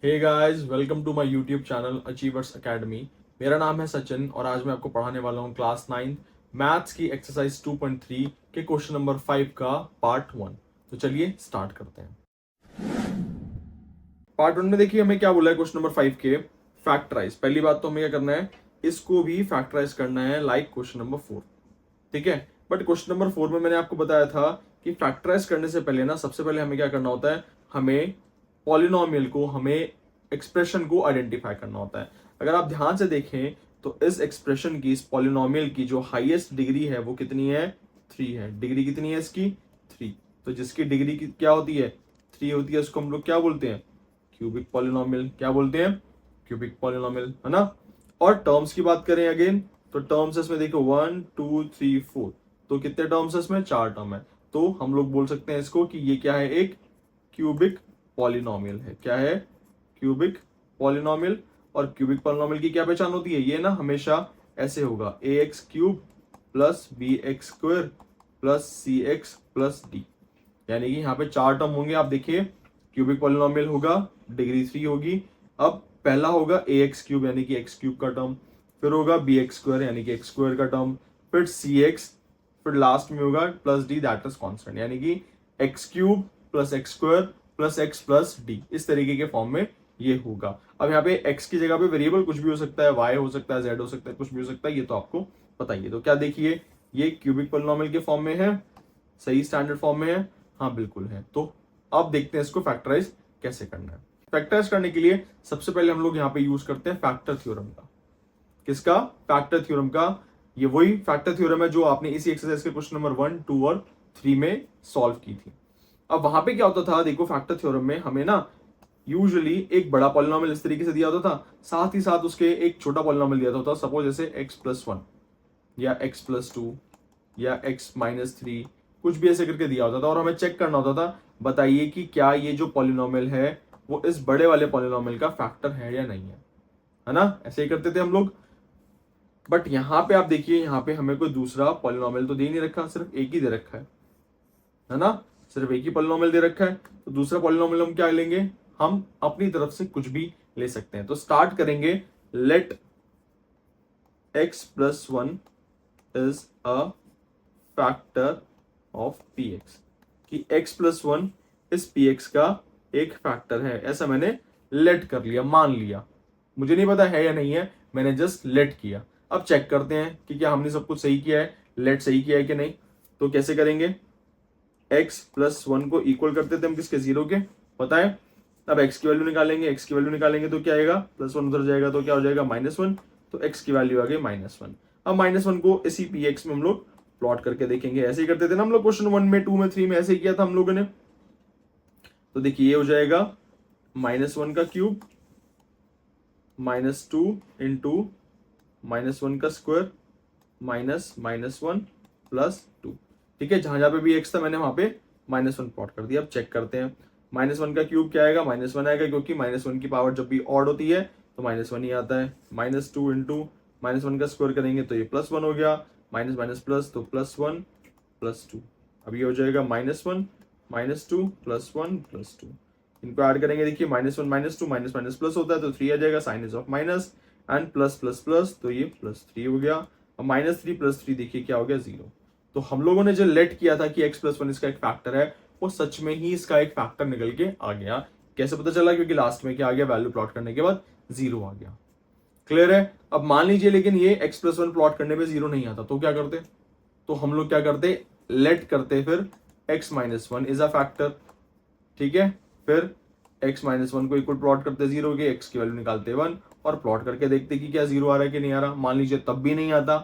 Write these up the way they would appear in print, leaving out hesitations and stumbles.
Hey guys, welcome to my YouTube channel achievers academy. मेरा नाम है सचिन और आज मैं आपको पढ़ाने वाला हूँ क्लास 9 मैथ्स की एक्सरसाइज 2.3 के क्वेश्चन नंबर 5 का पार्ट 1। तो चलिए स्टार्ट करते हैं। पार्ट 1 में देखिए हमें क्या बोला है क्वेश्चन नंबर 5 के फैक्टराइज। पहली बात तो हमें क्या करना है, इसको भी फैक्टराइज करना है लाइक क्वेश्चन नंबर 4। ठीक है, बट क्वेश्चन नंबर 4 में मैंने आपको बताया था कि फैक्टराइज करने से पहले ना सबसे पहले हमें क्या करना होता है, हमें पॉलिनोमियल को, हमें एक्सप्रेशन को आइडेंटिफाई करना होता है। अगर आप ध्यान से देखें तो इस एक्सप्रेशन की, इस पॉलिनोमियल की जो हाईएस्ट डिग्री है वो कितनी है, 3 है। डिग्री कितनी है इसकी, 3। तो जिसकी डिग्री की क्या होती है, 3 होती है, उसको हम लोग क्या बोलते हैं, क्यूबिक पॉलिनोमियल। क्या बोलते हैं, क्यूबिक पॉलिनोमियल, है ना। और टर्म्स की बात करें अगेन, तो टर्म्स इसमें देखो 1 2 3 4, तो कितने टर्म्स है इसमें, 4 टर्म है। तो हम लोग बोल सकते हैं इसको कि ये क्या है, एक क्यूबिक पॉलिनोमियल है। क्या है, क्यूबिक पॉलिनोमियल। और क्यूबिक पॉलिनोमियल की क्या पहचान होती है, ये ना हमेशा ऐसे होगा, a x cube plus b x square plus c x plus d. यानी कि यहाँ पे 4 टर्म होंगे। आप देखिए क्यूबिक पॉलिनोमियल होगा, डिग्री 3 होगी। अब पहला होगा ए एक्स क्यूब यानी कि एक्स क्यूब का टर्म, फिर होगा बी एक्स स्क्वायर यानी कि एक्स स्क्वायर का टर्म, फिर सी एक्स, फिर लास्ट में होगा plus D that is constant, यानी कि x cube plus x square plus x plus D, इस तरीके के फॉर्म में ये होगा। अब यहाँ पे x की जगह पे वेरिएबल कुछ भी हो सकता है, y हो सकता है, z हो सकता है, कुछ भी हो सकता है, ये तो आपको पता ही है। तो क्या देखिए, ये क्यूबिक पॉलिनोमियल के फॉर्म में है, सही स्टैंडर्ड फॉर्म में है, हाँ बिल्कुल है। तो अब देखते हैं इसको फैक्टराइज कैसे करना है। फैक्टराइज करने के लिए सबसे पहले हम लोग यहाँ पे यूज करते हैं फैक्टर थ्योरम का। किसका, फैक्टर थ्योरम का। ये वही फैक्टर थ्योरम है जो आपने इसी एक्सरसाइज के क्वेश्चन नंबर 1, 2 और 3 में सॉल्व की थी। अब वहां पे क्या होता था, देखो फैक्टर थ्योरम में हमें ना यूजुअली एक बड़ा पॉलिनोमियल इस तरीके से दिया होता था, साथ ही साथ उसके एक छोटा पॉलिनोमियल दिया होता था। सपोज जैसे x+1 या x+2 या x-3, कुछ भी ऐसे करके दिया होता था और हमें चेक करना होता था, बताइए कि क्या ये जो पॉलिनोमियल है वो इस बड़े वाले पॉलिनोमियल का फैक्टर है या नहीं है ना। ऐसे ही करते थे हम लोग। बट यहाँ पे आप देखिए, यहाँ पे हमें कोई दूसरा पॉलिनोमियल तो दे नहीं रखा, सिर्फ एक ही दे रखा है ना। सिर्फ एक ही पॉलिनोमियल दे रखा है, तो दूसरा पॉलिनोमियल हम क्या लेंगे, हम अपनी तरफ से कुछ भी ले सकते हैं। तो स्टार्ट करेंगे, let x+1 is a factor of px, कि x+1 इस px का एक फैक्टर है। ऐसा मैंने लेट कर लिया, मान लिया, मुझे नहीं पता है या नहीं है, मैंने जस्ट लेट किया। अब चेक करते हैं कि क्या हमने सब कुछ सही किया है, लेट सही किया है कि नहीं। तो कैसे करेंगे, x+1 को इक्वल करते थे हम किसके, 0 के, पता है। अब x की वैल्यू निकालेंगे, x की वैल्यू निकालेंगे तो क्या आएगा, +1 उधर जाएगा तो क्या हो जाएगा, -1। तो x की वैल्यू आ गई -1। अब -1 को इसी px में हम लोग प्लॉट करके देखेंगे। ऐसे ही करते थे ना हम लोग क्वेश्चन 1 में, 2 में, 3 में, ऐसे ही किया था हम लोगों ने। तो देखिए ये हो जाएगा -1 का क्यूब -2 इंटू -1 का स्क्वायर -1 +2। ठीक है, जहां जहां पे भी x था मैंने वहां पे -1 प्लॉट कर दिया। अब चेक करते हैं, -1 का क्यूब क्या आएगा, -1 आएगा, क्योंकि -1 की पावर जब भी ऑड होती है तो -1 ही आता है। -2 इंटू -1 का स्क्वायर करेंगे तो ये +1 हो गया, माइनस माइनस प्लस तो +1 +2। अब ये हो जाएगा -1 -2 +1 +2। इनको ऐड करेंगे, देखिए -1 -2 माइनस माइनस प्लस होता है तो 3 आ जाएगा, sign is of minus, and plus plus plus तो ये +3 हो गया। अब -3 +3 देखिए क्या हो गया, 0। तो हम लोगों ने जो लेट किया था कि x+1 इसका एक फैक्टर है, वो सच में ही इसका एक फैक्टर निकल के आ गया। कैसे पता चला, क्योंकि लास्ट में क्या आ गया, वैल्यू प्लॉट करने के बाद 0 आ गया। क्लियर है। अब मान लीजिए लेकिन ये x+1 प्लॉट करने पे 0 नहीं आता, तो क्या करते, तो हम लोग क्या करते, लेट करते फिर x-1 इज अ फैक्टर। ठीक है, फिर x-1 को इक्वल प्लॉट करते 0 के, x की वैल्यू निकालते 1 और प्लॉट करके देखते कि क्या 0 आ रहा है कि नहीं आ रहा। मान लीजिए तब भी नहीं आता,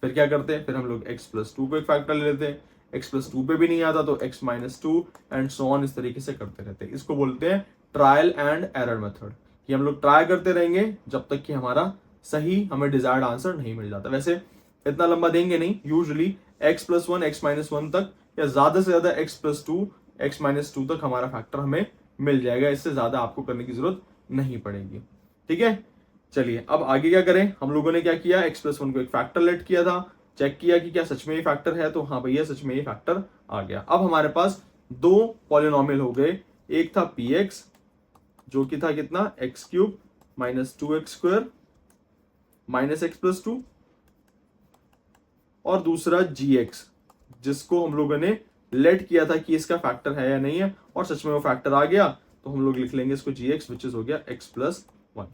फिर क्या करते हैं, फिर हम लोग x+2 को एक फैक्टर ले लेते हैं, x+2 पे भी नहीं आता तो x-2 एंड सो ऑन, इस तरीके से करते रहते हैं। इसको बोलते हैं ट्रायल एंड एरर मेथड, कि हम लोग ट्राई करते रहेंगे जब तक कि हमारा सही, हमें डिजायर्ड आंसर नहीं मिल जाता। वैसे इतना लंबा देंगे नहीं, यूजुअली x+1 x-1 तक, या ज्यादा से ज्यादा x+2 x-2 तक हमारा फैक्टर हमें मिल जाएगा। इससे ज्यादा आपको करने की जरूरत नहीं पड़ेगी। ठीक है, चलिए अब आगे क्या करें। हम लोगों ने क्या किया, x+1 को एक फैक्टर लेट किया था, चेक किया कि क्या सच में ये फैक्टर है, तो हाँ भैया सच में ये फैक्टर आ गया। अब हमारे पास दो पॉलिनोमियल हो गए, एक था px, जो कि था कितना, x cube minus 2x² minus x plus 2, और दूसरा gx, जिसको हम लोगों ने लेट किया था कि इसका फैक्टर है या नहीं है, और सच में वो फैक्टर आ गया, तो हम लोग लिख लेंगे इसको gx, विच इज हो गया x प्लस 1।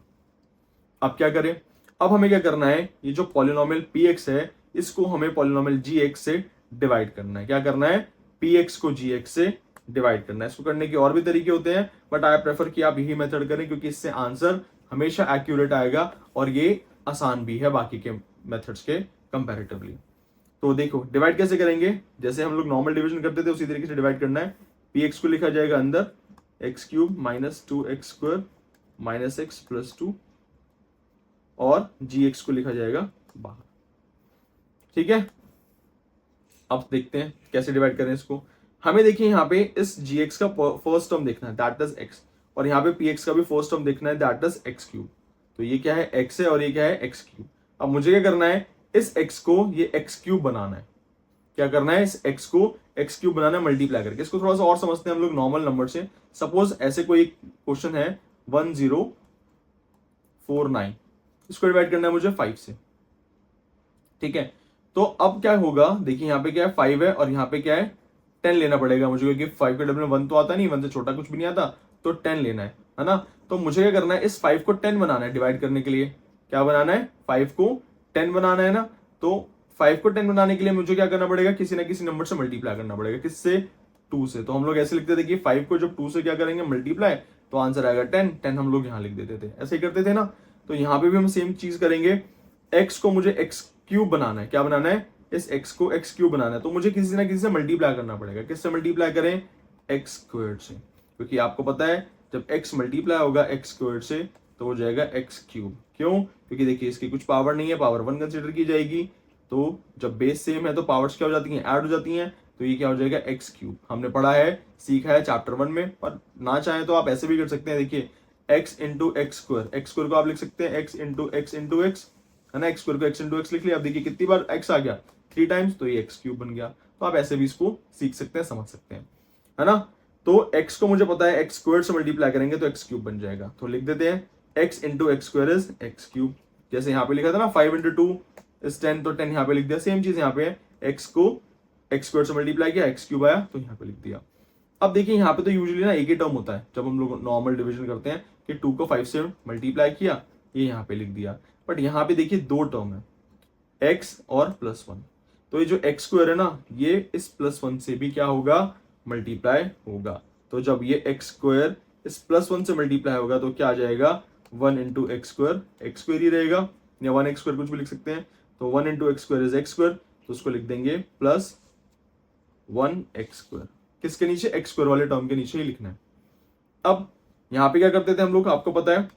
अब क्या करें, अब हमें क्या करना है, ये जो पॉलिनोमियल px है इसको हमें पॉलिनोमियल gx से डिवाइड करना है। क्या करना है, px को gx से डिवाइड करना है। इसको करने के और भी तरीके होते हैं, बट आई प्रेफर कि आप यही मेथड करें, क्योंकि इससे आंसर हमेशा एक्यूरेट आएगा और ये आसान भी है बाकी के मेथड्स के कंपैरेटिवली। तो देखो डिवाइड कैसे करेंगे, जैसे हम लोग नॉर्मल डिवीजन करते थे उसी तरीके से डिवाइड करना है। px को लिखा जाएगा अंदर x cube minus 2x² minus x plus 2, और gx को लिखा जाएगा बाहर। ठीक है, अब देखते हैं कैसे डिवाइड करें इसको। हमें देखिए यहाँ पे इस gx का फर्स्ट टर्म देखना है, दैट इज x, और यहाँ पे px का भी फर्स्ट टर्म देखना है, दैट इज x क्यूब। तो ये क्या है, x है, और ये क्या है, x क्यूब। अब मुझे क्या करना है, इस x को ये x क्यूब बनाना है। क्या करना है, इस x को x क्यूब बनाना है मल्टीप्लाई करके। इसको थोड़ा सा और समझते हैं हम लोग नॉर्मल नंबर से। सपोज ऐसे कोई क्वेश्चन है 1049, इसको डिवाइड करना है मुझे 5 से। ठीक है, तो अब क्या होगा, देखिए यहाँ पे क्या है 5 है, और यहाँ पे क्या है 10 लेना पड़ेगा मुझे, क्योंकि 5 के डबल में 1 तो आता नहीं, 1 से छोटा कुछ भी नहीं आता, तो 10 लेना है ना। तो मुझे क्या करना है, इस 5 को 10 बनाना है डिवाइड करने के लिए। क्या बनाना है, 5 को 10 बनाना है ना। तो 5 को 10 बनाने के लिए मुझे क्या करना पड़ेगा, किसी ना किसी नंबर से मल्टीप्लाई करना पड़ेगा। किससे, 2 से। तो हम लोग ऐसे लिखते थे कि 5 को जब 2 से क्या करेंगे मल्टीप्लाई, तो आंसर आएगा 10। 10 हम लोग यहाँ लिख देते थे, ऐसे ही करते थे ना। तो यहाँ पे भी हम सेम चीज करेंगे। x को मुझे x क्यूब बनाना है। क्या बनाना है, इस x को x क्यूब बनाना है, तो मुझे किसी ना किसी से मल्टीप्लाई करना पड़ेगा। किससे मल्टीप्लाई करें, x स्क्वायर्ड से, क्योंकि आपको पता है जब x मल्टीप्लाई होगा x स्क्वायर्ड से तो हो जाएगा x क्यूब। क्यों, क्योंकि देखिए इसकी कुछ पावर नहीं है, पावर 1 कंसिडर की जाएगी। तो जब बेस सेम है तो पावर्स क्या हो जाती हैं, ऐड हो जाती हैं। तो ये क्या हो जाएगा, x क्यूब। हमने पढ़ा है, सीखा है चैप्टर 1 में, और ना चाहे तो आप ऐसे भी कर सकते हैं। देखिए x into x square, x square को आप लिख सकते हैं x into x into x, है ना। एक्स स्क्वायर को x इंटू एक्स लिख लिया। अब देखिए कितनी बार x आ गया, 3 टाइम्स, तो ये एक्स क्यूब बन गया। तो आप ऐसे भी इसको सीख सकते हैं, समझ सकते हैं, है ना। तो x को मुझे पता है एक्स स्क्वायर से मल्टीप्लाई करेंगे तो एक्स क्यूब बन जाएगा। तो लिख देते हैं x into x square is x cube. जैसे यहाँ पे लिखा था ना 5 इंटू 2 इज 10, तो 10 यहाँ पे लिख दिया। सेम चीज यहाँ पे है, x को एक्स स्क्वायर से मल्टीप्लाई किया, एक्स क्यूब आया, तो यहाँ पे लिख दिया। अब देखिए यहाँ पे तो यूजुअली ना एक ही टर्म होता है जब हम लोग नॉर्मल डिवीजन करते हैं, कि 2 को 5 से मल्टीप्लाई किया, ये यहाँ पे लिख दिया। बट यहाँ पे देखिए 2 टर्म है, x और +1। तो ये जो x स्क्वायर है ना, ये इस +1 से भी क्या होगा, मल्टीप्लाई होगा। तो जब ये x स्क्वायर इस +1 से मल्टीप्लाई होगा तो क्या आ जाएगा, 1 into x square, x square ही रहेगा, या 1x स्क्वायर कुछ भी लिख सकते हैं। तो 1 into x square is x square, तो उसको लिख देंगे +1x स्क्वायर। किसके नीचे, x स्क्वायर वाले टर्म के नीचे ही लिखना है। अब यहाँ पे क्या करते थे हम लोग, आपको पता है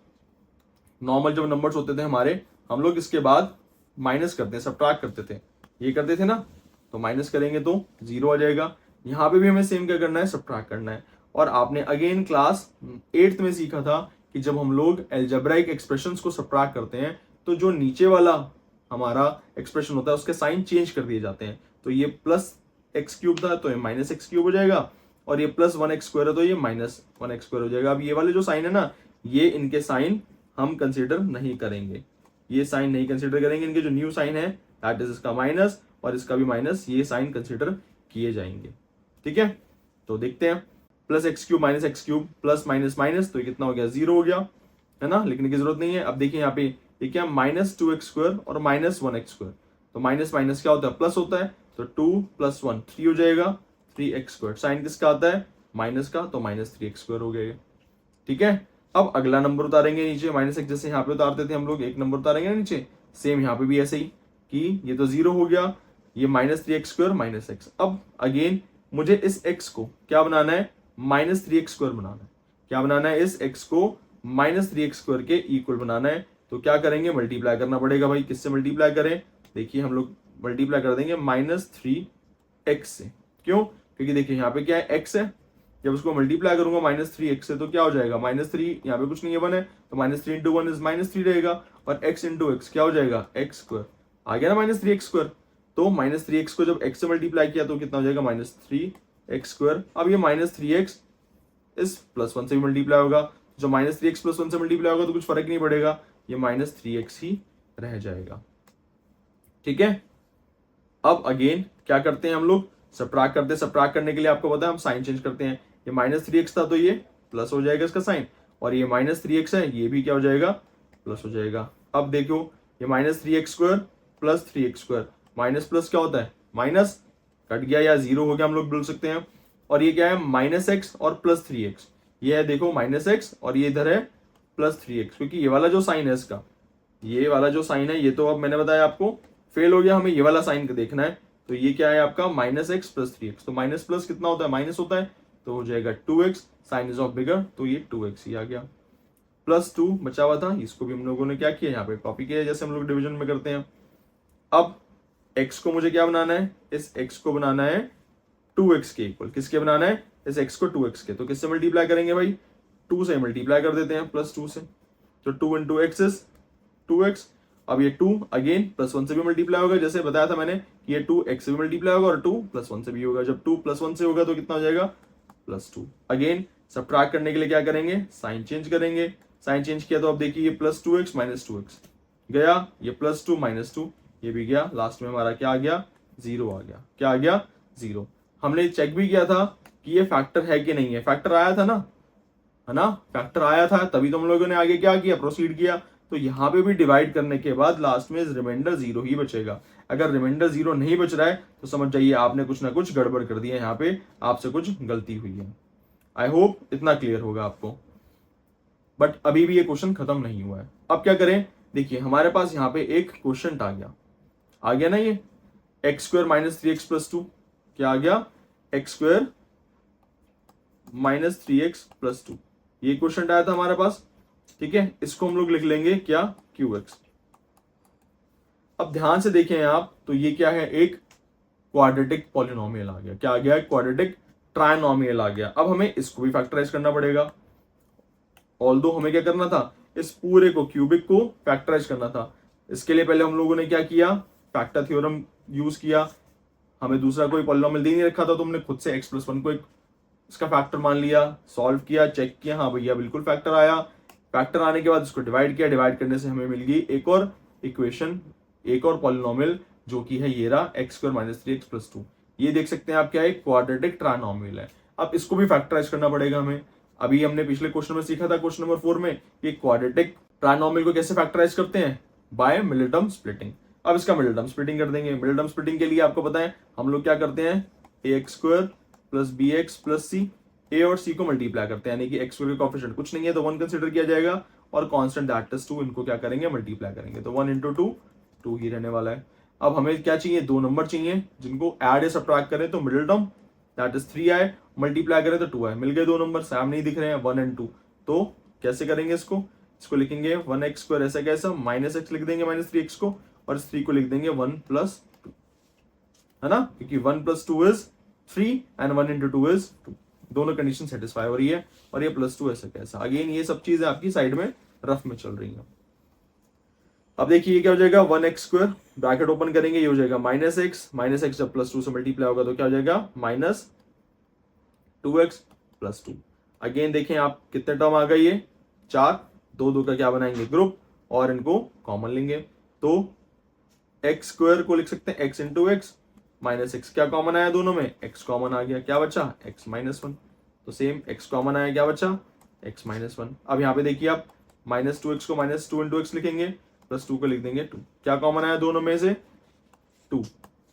नॉर्मल जब नंबर्स होते थे हमारे, हम लोग इसके बाद माइनस करते हैं, सब्ट्रैक्ट करते थे, ये करते थे ना। तो माइनस करेंगे तो 0 आ जाएगा। यहाँ पे भी हमें सेम क्या करना है, सब्ट्रैक्ट करना है। और आपने अगेन क्लास 8th में सीखा था कि जब हम लोग एल्जेब्राइक एक्सप्रेशंस को सब्ट्रैक्ट करते हैं तो जो नीचे वाला हमारा एक्सप्रेशन होता है उसके साइन चेंज कर दिए जाते हैं। तो ये +x क्यूब था तो ये -x क्यूब हो जाएगा, और ये +1x स्क्वायर है तो ये -1x स्क्वायर हो जाएगा। अब ये वाले जो साइन है ना, ये इनके साइन हम कंसीडर नहीं करेंगे, ये साइन नहीं कंसीडर करेंगे। इनके जो न्यू साइन है दैट इज इसका माइनस और इसका भी माइनस, ये साइन कंसीडर किए जाएंगे। ठीक है, तो देखते हैं +x cube -x cube plus minus minus, तो ये कितना हो गया, 0 हो गया, है ना। लिखने की जरूरत नहीं है। अब देखिए यहाँ पे ये क्या, -2x स्क्वायर और -1x स्क्वायर, तो माइनस माइनस क्या होता है, प्लस होता है। तो 2 + 1 3 हो जाएगा, 3x स्क्वायर। साइन किसका आता है, माइनस का, तो -3x स्क्वायर हो गया। ठीक है, अब अगला नंबर उतारेंगे नीचे, -x जैसे यहाँ पे उतारते थे हम लोग, एक नंबर उतारेंगे नीचे, सेम यहाँ पे भी ऐसे ही कि ये तो 0 हो गया, ये -3x स्क्वायर -x। अब अगेन मुझे इस x को क्या बनाना है, -3x स्क्वायर बनाना है। क्या बनाना है, इस x को -3x स्क्वायर के इक्वल बनाना है। तो क्या करेंगे, मल्टीप्लाई करना पड़ेगा भाई। किससे मल्टीप्लाई करें, देखिए हम लोग मल्टीप्लाई कर देंगे -3x से। क्यों, क्योंकि देखिए यहाँ पे क्या है, x है, जब उसको मल्टीप्लाई करूंगा -3x से तो क्या हो जाएगा, -3, यहाँ पे कुछ नहीं है, 1 है, तो -3 इंटू 1 इज -3 रहेगा, और x इंटू एक्स क्या हो जाएगा, x स्क्वायर। आ गया ना -3x स्क्वायर। तो -3x को जब x से मल्टीप्लाई किया तो कितना हो जाएगा, -3x स्क्वायर। अब ये -3x इस +1 से भी मल्टीप्लाई होगा, जो माइनस 3x प्लस 1 से मल्टीप्लाई होगा तो कुछ फर्क नहीं पड़ेगा, ये माइनस 3x ही रह जाएगा। ठीक है, अब अगेन क्या करते हैं हम लोग, सबट्रैक्ट करते हैं। सबट्रैक्ट करने के लिए आपको पता है हम साइन चेंज करते हैं। ये माइनस 3x था तो ये प्लस हो जाएगा इसका साइन, और ये माइनस 3x है ये भी क्या हो जाएगा, प्लस हो जाएगा। अब देखो ये minus 3x square plus 3x square, minus plus क्या होता है माइनस, कट गया या जीरो हो गया हम लोग बोल सकते हैं। और ये क्या है माइनस एक्स और प्लस 3x, ये है देखो माइनस एक्स और ये इधर है प्लस 3x, क्योंकि ये वाला जो साइन है इसका, ये वाला जो साइन है ये तो अब मैंने बताया आपको फेल हो गया, हमें ये वाला साइन देखना है। तो ये क्या है आपका माइनस एक्स प्लस 3x, तो माइनस प्लस कितना होता है माइनस होता है, तो हो जाएगा 2x, sign is of bigger तो ये 2x ही आ गया। प्लस 2 बचा हुआ था, इसको भी हम लोगों ने क्या किया यहाँ पे कॉपी किया जैसे हम लोग डिवीजन में करते हैं। अब x को मुझे क्या बनाना है, इस x को बनाना है 2x के इक्वल, किसके बनाना है, इस x को 2x के, तो किससे मल्टीप्लाई करेंगे भाई 2 से मल्टीप्लाई कर देते हैं प्लस 2 से, तो 2 इंटू एक्स इज 2x। अब ये 2 अगेन प्लस 1 से भी मल्टीप्लाई होगा, जैसे बताया था मैंने कि ये 2 x से भी मल्टीप्लाई होगा और 2 प्लस 1 से भी होगा। जब 2 प्लस 1 से होगा तो कितना हो जाएगा प्लस 2। अगेन सबट्रैक्ट करने के लिए क्या करेंगे, साइन चेंज करेंगे। साइन चेंज किया तो अब देखिए ये प्लस 2x माइनस 2x गया, ये प्लस 2 माइनस 2 ये भी गया, लास्ट में हमारा क्या आ गया जीरो आ गया। क्या आ गया जीरो। हमने चेक भी किया था कि ये फैक्टर है कि नहीं है, फैक्टर आया था ना, है ना, फैक्टर आया था तभी तो हम लोगों ने आगे क्या किया प्रोसीड किया। तो यहाँ पे भी डिवाइड करने के बाद लास्ट में रिमाइंडर जीरो ही बचेगा। अगर रिमाइंडर जीरो नहीं बच रहा है तो समझ जाइए आपने कुछ ना कुछ गड़बड़ कर दिया, यहाँ पे आपसे कुछ गलती हुई है। आई होप इतना क्लियर होगा आपको, बट अभी भी ये क्वेश्चन खत्म नहीं हुआ है। अब क्या करें, देखिए हमारे पास यहाँ पे एक क्वेश्चन आ गया ना, ये x square minus 3x plus 2 क्या आ गया, x square minus 3x plus 2, ये क्वेश्चन आया था हमारे पास। ठीक है, इसको हम लोग लिख लेंगे क्या qx। अब ध्यान से देखें आप, तो ये क्या है एक क्वाड्रेटिक पॉलिनोमियल आ गया। क्या आ गया, क्वाड्रेटिक ट्रायनोमियल आ गया। अब हमें इसको भी फैक्टराइज करना पड़ेगा। ऑल्दो हमें क्या करना था, इस पूरे को क्यूबिक को फैक्टराइज करना था। इसके लिए पहले हम लोगों ने क्या किया, फैक्टर थ्योरम यूज किया। हमें दूसरा कोई पॉलिनोमियल दे नहीं रखा था तो हमने खुद से x प्लस 1 को एक इसका फैक्टर मान लिया, सॉल्व किया, चेक किया, हाँ भैया बिल्कुल फैक्टर आया। फैक्टर आने के बाद इसको डिवाइड किया, डिवाइड करने से हमें मिल गई एक और इक्वेशन, एक और पॉलिनोमियल जो कि है ये रहा x square minus 3x plus 2। ये देख सकते हैं आप क्या है, क्वाड्रेटिक ट्रायनोमियल है। अब इसको भी फैक्टराइज करना पड़ेगा हमें। अभी हमने पिछले क्वेश्चन में सीखा था क्वेश्चन नंबर 4 में कि क्वाड्रेटिक ट्रायनोमियल को कैसे फैक्टराइज करते हैं, बाय मिडिल टर्म स्प्लिटिंग। अब इसका मिडिल टर्म स्प्लिटिंग कर देंगे। मिडिल टर्म स्प्लिटिंग के लिए आपको पता है हम लोग क्या करते हैं, ax square plus bx plus c, a और c को मल्टीप्लाई करते हैं, यानी कि x स्क्वायर का कोएफिशिएंट कुछ नहीं है तो 1 कंसीडर किया जाएगा और कांस्टेंट दैट इज 2, इनको क्या करेंगे मल्टीप्लाई करेंगे, तो 1 इंटू 2 2 ही रहने वाला है। अब हमें क्या चाहिए, दो नंबर चाहिए जिनको ऐड या सब्ट्रैक्ट करें, तो मिडिल टर्म दैट इज 3 आए, मल्टीप्लाई करें तो 2 आए, मिल गए दो नंबर, सामने ही दिख रहे हैं 1 एंड 2। तो कैसे करेंगे इसको लिखेंगे 1x स्क्वायर ऐसा कैसा, माइनस एक्स लिख देंगे माइनस 3x को, और इस 3 को लिख देंगे 1 प्लस 2, है ना, क्योंकि 1 plus 2 is 3 and 1 into 2 is 2, दोनों कंडीशन सेटिस्फाई हो रही है। और ये प्लस 2 ऐसा कैसा, अगेन ये सब चीजें आपकी साइड में रफ में चल रही है। अब देखिए ये क्या हो जाएगा, 1x स्क्वायर ब्रैकेट ओपन करेंगे, ये हो जाएगा माइनस एक्स जब प्लस 2 से मल्टीप्लाई होगा तो क्या हो जाएगा माइनस 2x प्लस 2। अगेन देखें आप कितने टर्म आ गए, ये 4, दो दो का क्या बनाएंगे ग्रुप और इनको कॉमन लेंगे, तो एक्स स्क्वायर को लिख सकते हैं x into x minus x, क्या कॉमन आया दोनों में, x कॉमन आ गया, क्या बचा x माइनस 1, तो सेम x कॉमन आया, क्या बचा x माइनस 1। अब यहाँ पे देखिए आप माइनस 2x को माइनस 2 इंटू एक्स लिखेंगे, प्लस 2 को लिख देंगे 2, क्या कॉमन आया दोनों में से 2।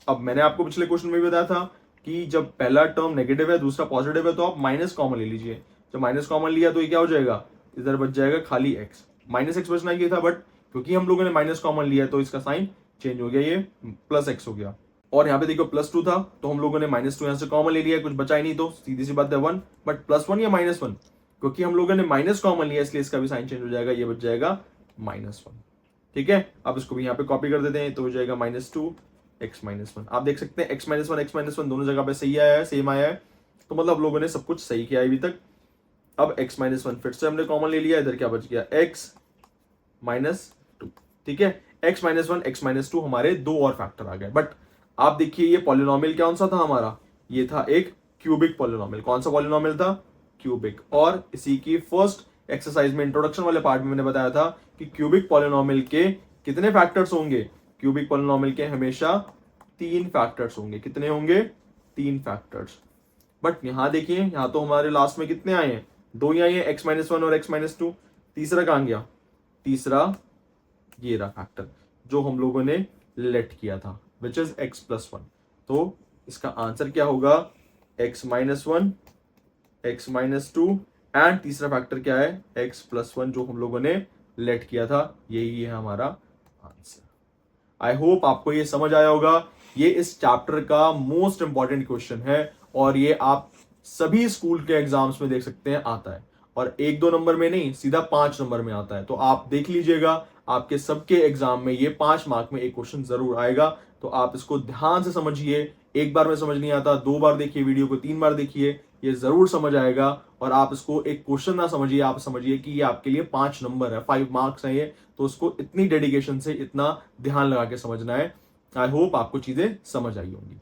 अब मैंने आपको पिछले क्वेश्चन में भी बताया था कि जब पहला टर्म नेगेटिव है दूसरा पॉजिटिव है तो आप माइनस कॉमन ले लीजिए। जब माइनस कॉमन लिया तो ये क्या हो जाएगा, इधर बच जाएगा खाली x, माइनस एक्स बचना ही था, बट क्योंकि हम लोगों ने माइनस कॉमन लिया तो इसका साइन चेंज हो गया, ये प्लस x हो गया। और यहाँ पे देखो प्लस 2 था तो हम लोगों ने माइनस 2 यहाँ से कॉमन ले लिया, कुछ बचा ही नहीं, तो सीधी सी बात है 1, बट प्लस 1 या माइनस 1, क्योंकि हम लोगों ने माइनस कॉमन लिया इसलिए इसका भी साइन चेंज हो जाएगा, ये बच जाएगा माइनस 1। ठीक है, अब इसको भी यहाँ पे कॉपी कर देते हैं, तो हो जाएगा माइनस 2 x माइनस 1। आप देख सकते हैं x माइनस 1 दोनों जगह पे सही आया है, सेम आया है, तो मतलब लोगों ने सब कुछ सही किया है अभी तक। अब x माइनस 1 फिर से हमने कॉमन ले लिया, इधर क्या बच गया x माइनस 2। ठीक है, x माइनस 1 x माइनस 2 हमारे दो और फैक्टर आ गए। बट आप देखिए ये पॉलिनोमियल कौन सा था हमारा, ये था एक क्यूबिक पॉलिनोमियल। कौन सा पॉलिनोमियल था, क्यूबिक, और इसी की फर्स्ट एक्सरसाइज में इंट्रोडक्शन वाले पार्ट में मैंने बताया था कि क्यूबिक पॉलिनोमियल के कितने फैक्टर्स होंगे, क्यूबिक पॉलिनोमियल के हमेशा 3 फैक्टर्स होंगे। कितने होंगे? 3 फैक्टर्स। बट यहां देखिए, यहां तो हमारे लास्ट में कितने आए हैं? 2 ही आए हैं, x-1 और x-2। तीसरा कहां गया? तीसरा ये रहा फैक्टर जो हम लोगों ने लेट किया था, विच इज x+1। तो इसका आंसर क्या होगा? x-1, x-2 एंड तीसरा फैक्टर क्या है? x+1 जो हम लोगों ने लेट किया था। यही है हमारा आंसर। आई होप आपको ये समझ आया होगा। ये इस चैप्टर का मोस्ट इंपॉर्टेंट क्वेश्चन है और ये आप सभी स्कूल के एग्जाम्स में देख सकते हैं आता है, और 1-2 नंबर में नहीं, सीधा 5 नंबर में आता है। तो आप देख लीजिएगा, आपके सबके एग्जाम में ये 5 मार्क में एक क्वेश्चन जरूर आएगा। तो आप इसको ध्यान से समझिए। एक बार में समझ नहीं आता, 2 बार देखिए वीडियो को, 3 बार देखिए, ये जरूर समझ आएगा। और आप इसको एक क्वेश्चन ना समझिए, आप समझिए कि ये आपके लिए 5 नंबर है, 5 मार्क्स है ये। तो उसको इतनी डेडिकेशन से, इतना ध्यान लगा के समझना है। आई होप आपको चीजें समझ आई होंगी।